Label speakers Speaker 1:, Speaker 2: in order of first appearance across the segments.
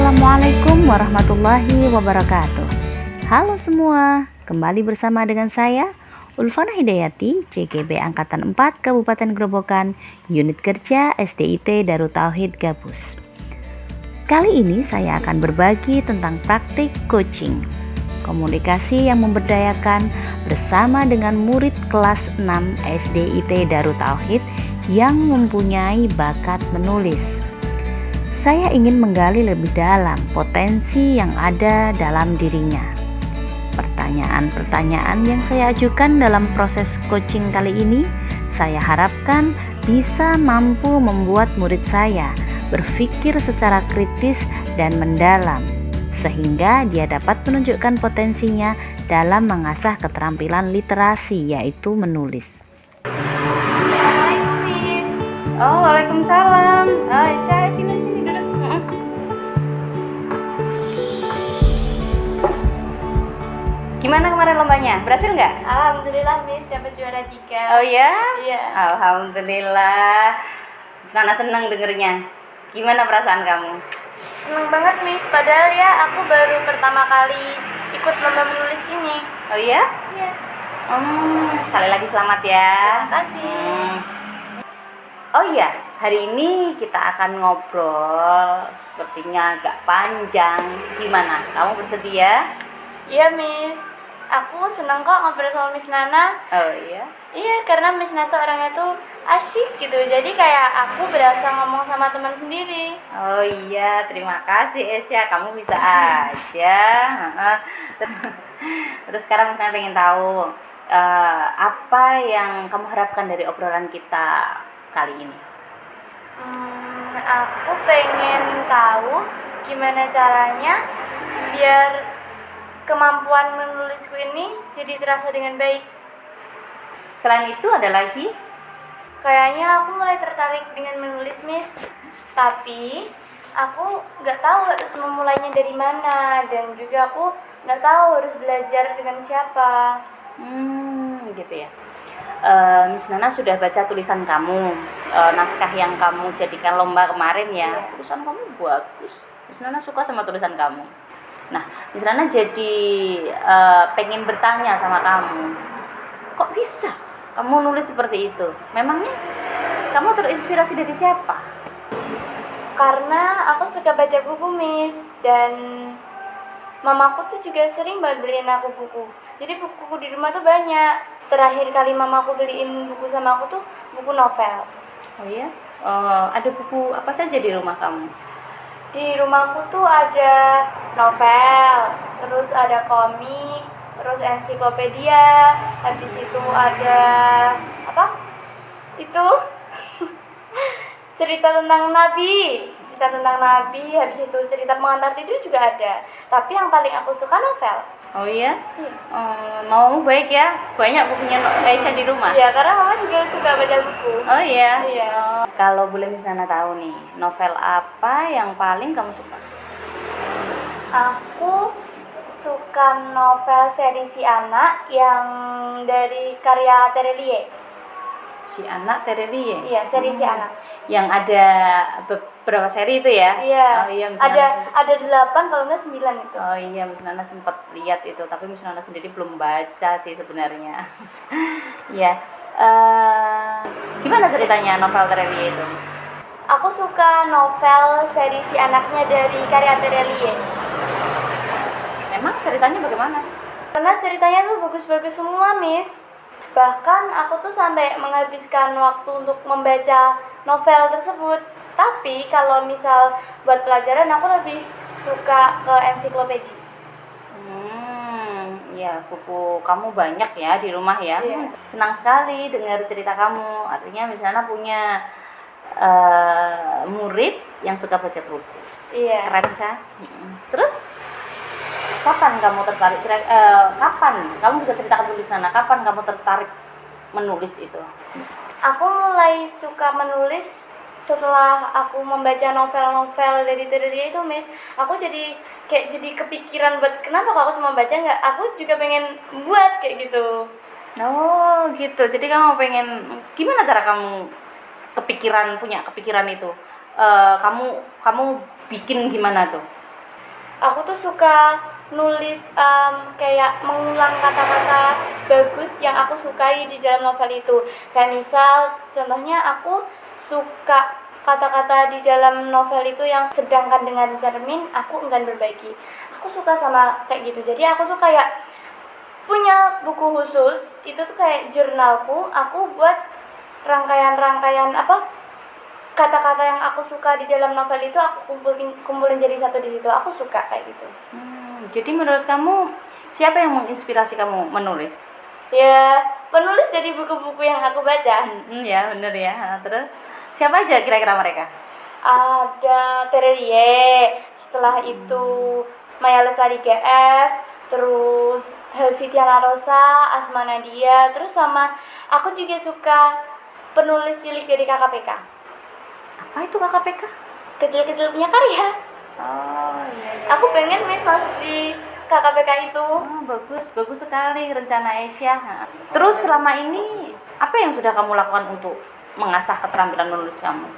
Speaker 1: Assalamualaikum warahmatullahi wabarakatuh. Halo semua, kembali bersama dengan saya Ulfana Hidayati, CGB Angkatan 4 Kabupaten Grobogan, Unit Kerja SDIT Darut Tauhid Gabus. Kali ini saya akan berbagi tentang praktik coaching, komunikasi yang memberdayakan bersama dengan murid kelas 6 SDIT Darut Tauhid yang mempunyai bakat menulis. Saya ingin menggali lebih dalam potensi yang ada dalam dirinya. Pertanyaan-pertanyaan yang saya ajukan dalam proses coaching kali ini, saya harapkan bisa mampu membuat murid saya berpikir secara kritis dan mendalam, sehingga dia dapat menunjukkan potensinya dalam mengasah keterampilan literasi, yaitu menulis.
Speaker 2: Assalamualaikum, Miss. Oh, waalaikumsalam. Aisyah, sini duduk. Gimana kemarin lombanya? Berhasil nggak?
Speaker 3: Alhamdulillah, Miss, dapat juara 3.
Speaker 2: Oh ya?
Speaker 3: Iya.
Speaker 2: Alhamdulillah. Sana senang dengernya. Gimana perasaan kamu?
Speaker 3: Seneng banget, Miss. Padahal ya aku baru pertama kali ikut lomba menulis ini.
Speaker 2: Oh ya?
Speaker 3: Iya.
Speaker 2: Sekali lagi selamat ya.
Speaker 3: Terima kasih.
Speaker 2: Oh iya, hari ini kita akan ngobrol sepertinya agak panjang. Gimana? Kamu bersedia?
Speaker 3: Iya, Miss. Aku seneng kok ngobrol sama Miss Nana.
Speaker 2: Oh iya.
Speaker 3: Iya, karena Miss Nana tuh orangnya tuh asyik gitu. Jadi kayak aku berasa ngomong sama teman sendiri.
Speaker 2: Oh iya, terima kasih Esya, kamu bisa aja. Terus sekarang saya pengen tahu apa yang kamu harapkan dari obrolan kita kali ini?
Speaker 3: Aku pengen tahu gimana caranya biar kemampuan menulisku ini jadi terasa dengan baik.
Speaker 2: Selain itu ada lagi?
Speaker 3: Kayaknya aku mulai tertarik dengan menulis, Miss. Tapi aku nggak tahu harus memulainya dari mana, dan juga aku nggak tahu harus belajar dengan siapa.
Speaker 2: Gitu ya. Miss Nana sudah baca tulisan kamu, naskah yang kamu jadikan lomba kemarin ya.
Speaker 3: Iya.
Speaker 2: Tulisan kamu bagus. Miss Nana suka sama tulisan kamu. Nah, Miss Nana jadi pengen bertanya sama kamu, kok bisa kamu nulis seperti itu? Memangnya kamu terinspirasi dari siapa?
Speaker 3: Karena aku suka baca buku, Miss, dan mamaku tuh juga sering banget beliin aku buku. Jadi buku di rumah tuh banyak. Terakhir kali mamaku beliin buku sama aku tuh buku novel.
Speaker 2: Oh iya? Ada buku apa saja di rumah kamu?
Speaker 3: Di rumahku tuh ada novel, terus ada komik, terus ensiklopedia, habis itu ada apa? Itu cerita tentang nabi, habis itu cerita pengantar tidur juga ada. Tapi yang paling aku suka novel.
Speaker 2: Oh iya? Mau baik ya, banyak bukunya Aisyah di rumah?
Speaker 3: Iya, karena mama juga suka baca buku.
Speaker 2: Oh iya?
Speaker 3: Iya.
Speaker 2: Kalau boleh Miss Nana tahu nih, novel apa yang paling kamu suka?
Speaker 3: Aku suka novel seri Si Anak yang dari karya Terelie.
Speaker 2: Si Anak Terelie?
Speaker 3: Iya, seri Si Anak.
Speaker 2: Yang ada beberapa seri itu ya?
Speaker 3: Iya.
Speaker 2: Oh iya, Miss Nana
Speaker 3: Ada 8 kalau nggak 9 itu.
Speaker 2: Oh iya, Miss Nana sempat lihat itu, tapi Miss Nana sendiri belum baca sih sebenarnya. Iya. Gimana ceritanya novel Terelie itu?
Speaker 3: Aku suka novel seri Si Anaknya dari karya Terelie.
Speaker 2: Memang ceritanya bagaimana?
Speaker 3: Karena ceritanya tuh bagus-bagus semua, Miss. Bahkan aku tuh sampai menghabiskan waktu untuk membaca novel tersebut. Tapi kalau misal buat pelajaran aku lebih suka ke ensiklopedia.
Speaker 2: Ya, buku kamu banyak ya di rumah ya.
Speaker 3: Iya.
Speaker 2: Senang sekali dengar cerita kamu. Artinya Miss Nana punya murid yang suka baca buku.
Speaker 3: Iya.
Speaker 2: Keren sih. Terus kapan kamu tertarik? Kapan kamu bisa ceritakan tulis Nana? Kapan kamu tertarik menulis itu?
Speaker 3: Aku mulai suka menulis setelah aku membaca novel-novel dari Terelie itu, Miss. Aku jadi kepikiran buat kenapa kok aku cuma baca, nggak, aku juga pengen buat kayak gitu.
Speaker 2: Oh gitu, jadi kamu pengen, gimana cara kamu punya kepikiran itu? Kamu bikin gimana tuh?
Speaker 3: aku tuh suka nulis kayak mengulang kata-kata bagus yang aku sukai di dalam novel itu. Kayak misal contohnya aku suka kata-kata di dalam novel itu yang sedangkan dengan cermin aku enggan berbagi. Aku suka sama kayak gitu. Jadi aku tuh kayak punya buku khusus, itu tuh kayak jurnalku, aku buat rangkaian-rangkaian kata-kata yang aku suka di dalam novel itu aku kumpulin jadi satu di situ. Aku suka kayak gitu.
Speaker 2: Jadi menurut kamu siapa yang menginspirasi kamu menulis?
Speaker 3: Ya, penulis dari buku-buku yang aku baca.
Speaker 2: Ya bener ya. Terus siapa aja kira-kira mereka?
Speaker 3: Ada Terelie, setelah itu Maya Lestari GF, terus Helvitiana Rosa, Asma Nadia, terus sama aku juga suka penulis cilik dari KKPK.
Speaker 2: Apa itu KKPK?
Speaker 3: Kecil-kecil punya karya.
Speaker 2: Oh iya.
Speaker 3: Aku pengen masuk di KKPK itu.
Speaker 2: Oh, bagus sekali rencana Aisyah. Terus selama ini apa yang sudah kamu lakukan untuk mengasah keterampilan menulis kamu?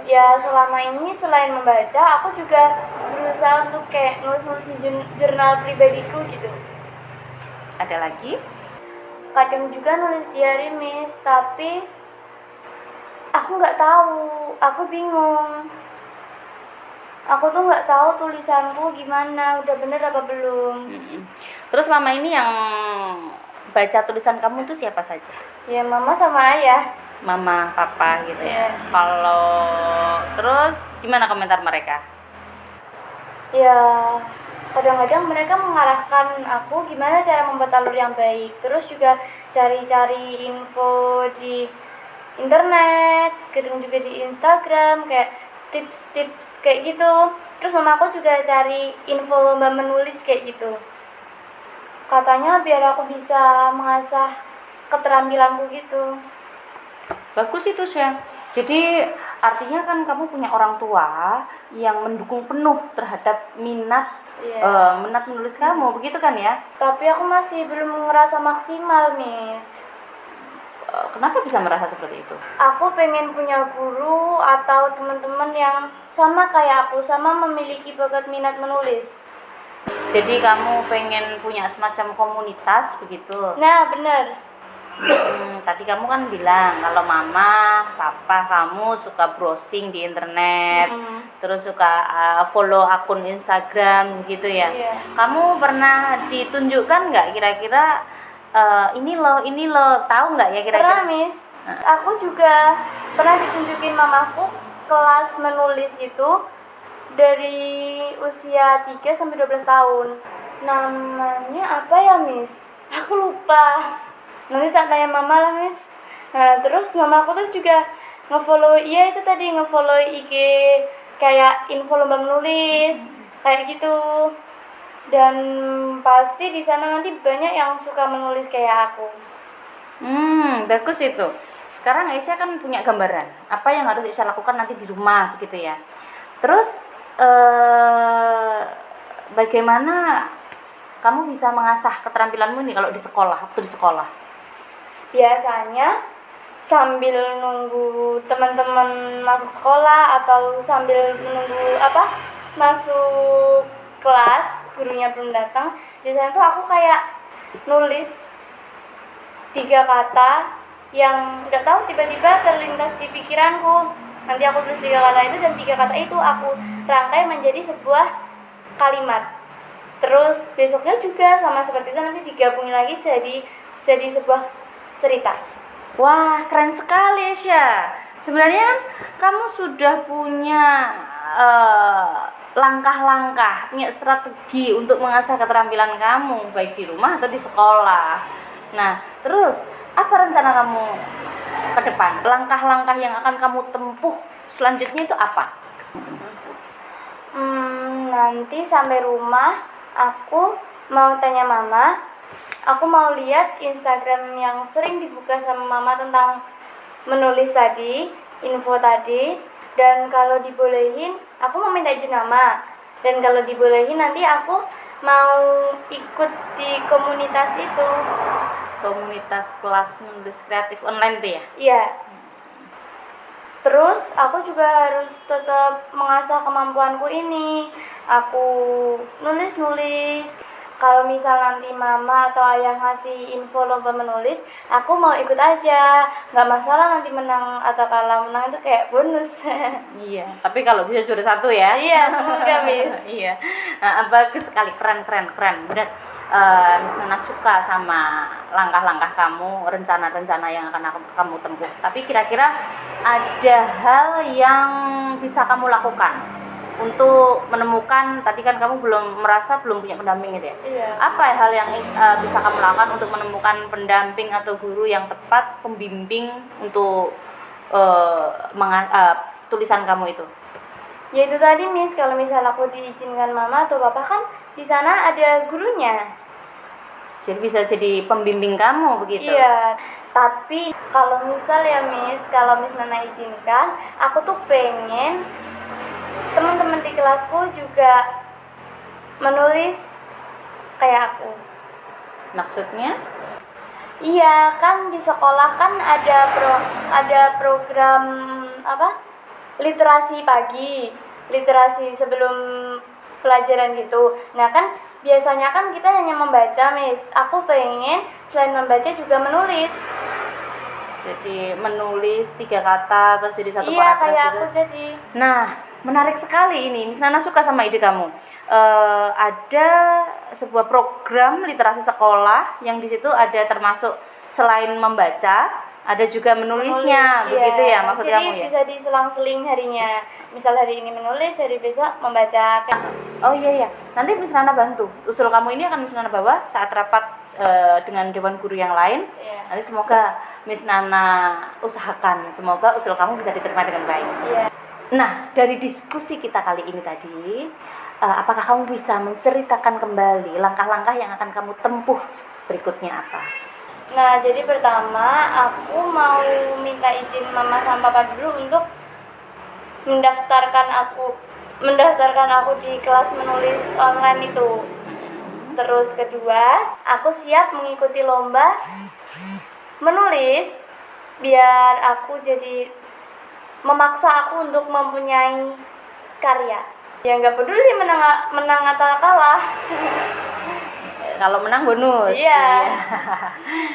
Speaker 3: Ya selama ini selain membaca, aku juga berusaha untuk kayak nulis-nulis di jurnal pribadiku gitu.
Speaker 2: Ada lagi?
Speaker 3: Kadang juga nulis diary, Miss, tapi aku nggak tahu, aku bingung. Aku tuh nggak tahu tulisanku gimana, udah bener apa belum.
Speaker 2: Terus selama ini yang baca tulisan kamu tuh siapa saja?
Speaker 3: Ya mama sama ayah.
Speaker 2: Mama, papa gitu ya.
Speaker 3: Iya.
Speaker 2: Kalau terus gimana komentar mereka?
Speaker 3: Ya kadang-kadang mereka mengarahkan aku gimana cara membuat alur yang baik. Terus juga cari-cari info di internet, kadang juga di Instagram kayak tips-tips kayak gitu. Terus mama aku juga cari info lomba menulis kayak gitu. Katanya biar aku bisa mengasah keterampilanku gitu.
Speaker 2: Bagus itu sih. Jadi artinya kan kamu punya orang tua yang mendukung penuh terhadap minat minat menulis kamu, begitu kan ya?
Speaker 3: Tapi aku masih belum ngerasa maksimal, Miss.
Speaker 2: Kenapa bisa merasa seperti itu?
Speaker 3: Aku pengen punya guru atau teman-teman yang sama kayak aku, sama memiliki bakat minat menulis.
Speaker 2: Jadi kamu pengen punya semacam komunitas begitu?
Speaker 3: Nah, bener.
Speaker 2: Tadi kamu kan bilang kalau mama, papa kamu suka browsing di internet, terus suka follow akun Instagram gitu ya.
Speaker 3: Iya.
Speaker 2: Kamu pernah ditunjukkan nggak kira-kira ini loh, tahu nggak ya kira-kira?
Speaker 3: Pernah, Miss. Aku juga pernah ditunjukin mamaku kelas menulis gitu dari usia 3 sampai 12 tahun. Namanya apa ya, Miss? Aku lupa. Nanti tak tanya mama lah, Miss. Nah, terus mama aku tuh juga ngefollow, iya itu tadi ngefollow IG kayak info lomba menulis kayak gitu. Dan pasti di sana nanti banyak yang suka menulis kayak aku.
Speaker 2: Bagus itu. Sekarang Aisyah kan punya gambaran apa yang harus Aisyah lakukan nanti di rumah begitu ya. Terus bagaimana kamu bisa mengasah keterampilanmu nih kalau di sekolah, waktu di sekolah?
Speaker 3: Biasanya sambil nunggu teman-teman masuk sekolah atau sambil menunggu masuk kelas, gurunya belum datang, biasanya tuh aku kayak nulis 3 kata yang nggak tahu tiba-tiba terlintas di pikiranku. Nanti aku tulis 3 kata itu dan 3 kata itu aku rangkai menjadi sebuah kalimat. Terus besoknya juga sama seperti itu nanti digabungin lagi jadi sebuah cerita.
Speaker 2: Wah, keren sekali Aisyah. Sebenarnya kamu sudah punya langkah-langkah, punya strategi untuk mengasah keterampilan kamu baik di rumah atau di sekolah. Nah, terus apa rencana kamu ke depan? Langkah-langkah yang akan kamu tempuh selanjutnya itu apa?
Speaker 3: Nanti sampai rumah aku mau tanya mama. Aku mau lihat Instagram yang sering dibuka sama mama tentang menulis tadi, info tadi. Dan kalau dibolehin, aku mau minta izin mama. Dan kalau dibolehin nanti aku mau ikut di komunitas itu.
Speaker 2: Komunitas kelas menulis kreatif online itu ya?
Speaker 3: Iya. Terus aku juga harus tetap mengasah kemampuanku ini. aku nulis. Kalau misal nanti mama atau ayah ngasih info lomba menulis, aku mau ikut aja. Nggak masalah nanti menang atau kalah, menang itu kayak bonus.
Speaker 2: Iya, tapi kalau bisa juara 1 ya.
Speaker 3: Iya, semoga Miss.
Speaker 2: Iya, bagus sekali, keren. Benar, Miss Nana suka sama langkah-langkah kamu, rencana-rencana yang akan kamu tempuh. Tapi kira-kira ada hal yang bisa kamu lakukan untuk menemukan, tadi kan kamu belum punya pendamping gitu ya?
Speaker 3: Iya.
Speaker 2: Apa hal yang bisa kamu lakukan untuk menemukan pendamping atau guru yang tepat, pembimbing untuk tulisan kamu itu?
Speaker 3: Ya itu tadi Miss, kalau misal aku diizinkan mama atau papa kan di sana ada gurunya.
Speaker 2: Jadi bisa jadi pembimbing kamu begitu?
Speaker 3: Iya, tapi kalau misal ya Miss, kalau Miss Nana izinkan, aku tuh pengen teman-teman di kelasku juga menulis kayak aku.
Speaker 2: Maksudnya?
Speaker 3: Iya, kan di sekolah kan ada program apa? Literasi pagi, literasi sebelum pelajaran gitu. Nah, kan biasanya kan kita hanya membaca, Miss. Aku pengen selain membaca juga menulis.
Speaker 2: Jadi menulis 3 kata terus jadi satu
Speaker 3: Iya,
Speaker 2: paragraf
Speaker 3: kayak
Speaker 2: gitu.
Speaker 3: aku jadi.
Speaker 2: Nah, menarik sekali ini. Miss Nana suka sama ide kamu. Ada sebuah program literasi sekolah yang di situ ada termasuk selain membaca, ada juga menulisnya, begitu ya maksud
Speaker 3: jadi
Speaker 2: kamu ya?
Speaker 3: bisa diselang-seling harinya. Misal hari ini menulis, hari besok membaca.
Speaker 2: Oh iya. Nanti Miss Nana bantu. Usul kamu ini akan Miss Nana bawa saat rapat dengan dewan guru yang lain.
Speaker 3: Iya.
Speaker 2: Nanti semoga Miss Nana usahakan, semoga usul kamu bisa diterima dengan baik.
Speaker 3: Iya.
Speaker 2: Nah, dari diskusi kita kali ini tadi, apakah kamu bisa menceritakan kembali langkah-langkah yang akan kamu tempuh berikutnya apa?
Speaker 3: Nah, jadi pertama aku mau minta izin mama sama papa dulu untuk mendaftarkan aku di kelas menulis online itu. Terus kedua, aku siap mengikuti lomba menulis biar aku jadi memaksa aku untuk mempunyai karya. Ya nggak peduli menang atau kalah.
Speaker 2: Kalau menang bonus.
Speaker 3: Iya.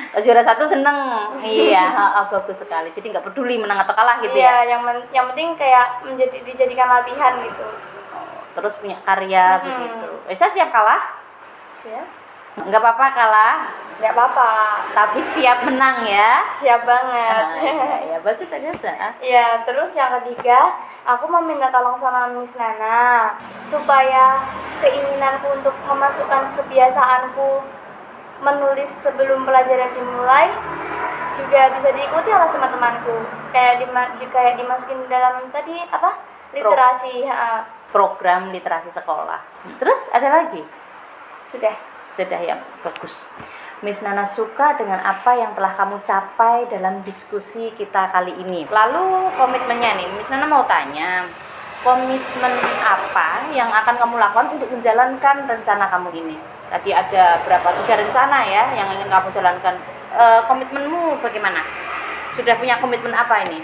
Speaker 2: Kalau juara 1 seneng. Iya, bagus sekali. Jadi nggak peduli menang atau kalah gitu
Speaker 3: Iya,
Speaker 2: ya.
Speaker 3: yang penting kayak dijadikan latihan gitu.
Speaker 2: Terus punya karya begitu. Saya siap kalah?
Speaker 3: Siap?
Speaker 2: Nggak apa-apa kalah,
Speaker 3: Nggak apa-apa.
Speaker 2: tapi siap menang ya.
Speaker 3: Siap banget.
Speaker 2: Ya bagus aja.
Speaker 3: Ya, terus yang ketiga, aku mau minta tolong sama Miss Nana supaya keinginanku untuk memasukkan kebiasaanku menulis sebelum pelajaran dimulai juga bisa diikuti oleh teman-temanku. Kayak dimasukin dalam tadi apa? Literasi.
Speaker 2: Program literasi sekolah. Terus ada lagi? Sudah ya, bagus. Miss Nana suka dengan apa yang telah kamu capai dalam diskusi kita kali ini. Lalu komitmennya nih, Miss Nana mau tanya, komitmen apa yang akan kamu lakukan untuk menjalankan rencana kamu ini? Tadi ada 3 rencana ya yang ingin kamu jalankan. Komitmenmu bagaimana? Sudah punya komitmen apa ini?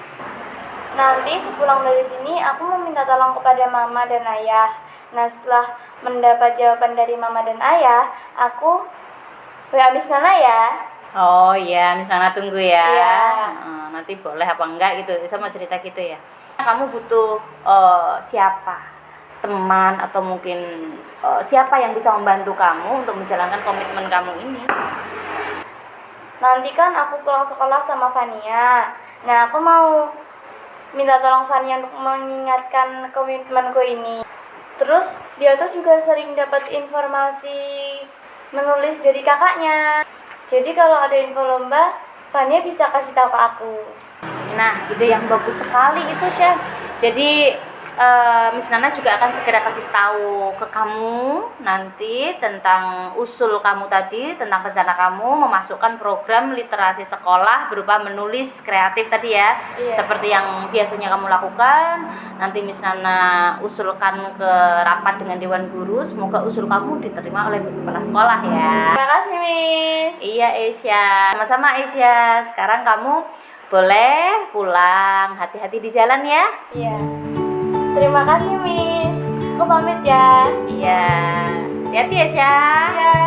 Speaker 3: Nanti sepulang dari sini aku meminta tolong kepada mama dan ayah. Nah, setelah mendapat jawaban dari mama dan ayah, aku WA Miss Nana ya.
Speaker 2: Oh iya, Miss Nana tunggu ya.
Speaker 3: Iya.
Speaker 2: Nanti boleh apa enggak gitu. Saya mau cerita gitu ya. Kamu butuh siapa? Teman atau mungkin siapa yang bisa membantu kamu untuk menjalankan komitmen kamu ini?
Speaker 3: Nanti kan aku pulang sekolah sama Fania. Nah, aku mau minta tolong Fania untuk mengingatkan komitmenku ini. Terus dia tuh juga sering dapat informasi menulis dari kakaknya. Jadi kalau ada info lomba, Fania bisa kasih tahu ke aku.
Speaker 2: Nah, ide yang bagus sekali itu, Syah. Jadi Miss Nana juga akan segera kasih tahu ke kamu nanti tentang usul kamu tadi, tentang rencana kamu memasukkan program literasi sekolah berupa menulis kreatif tadi ya.
Speaker 3: Iya.
Speaker 2: Seperti yang biasanya kamu lakukan. Nanti Miss Nana usulkan ke rapat dengan Dewan Guru. Semoga usul kamu diterima oleh kepala sekolah ya.
Speaker 3: Terima kasih, Miss.
Speaker 2: Iya, Aisyah. Sama-sama, Aisyah. Sekarang kamu boleh pulang. Hati-hati di jalan ya.
Speaker 3: Iya. Terima kasih, Miss. Aku pamit ya.
Speaker 2: Iya. Hati-hati ya, Syah.
Speaker 3: Ya.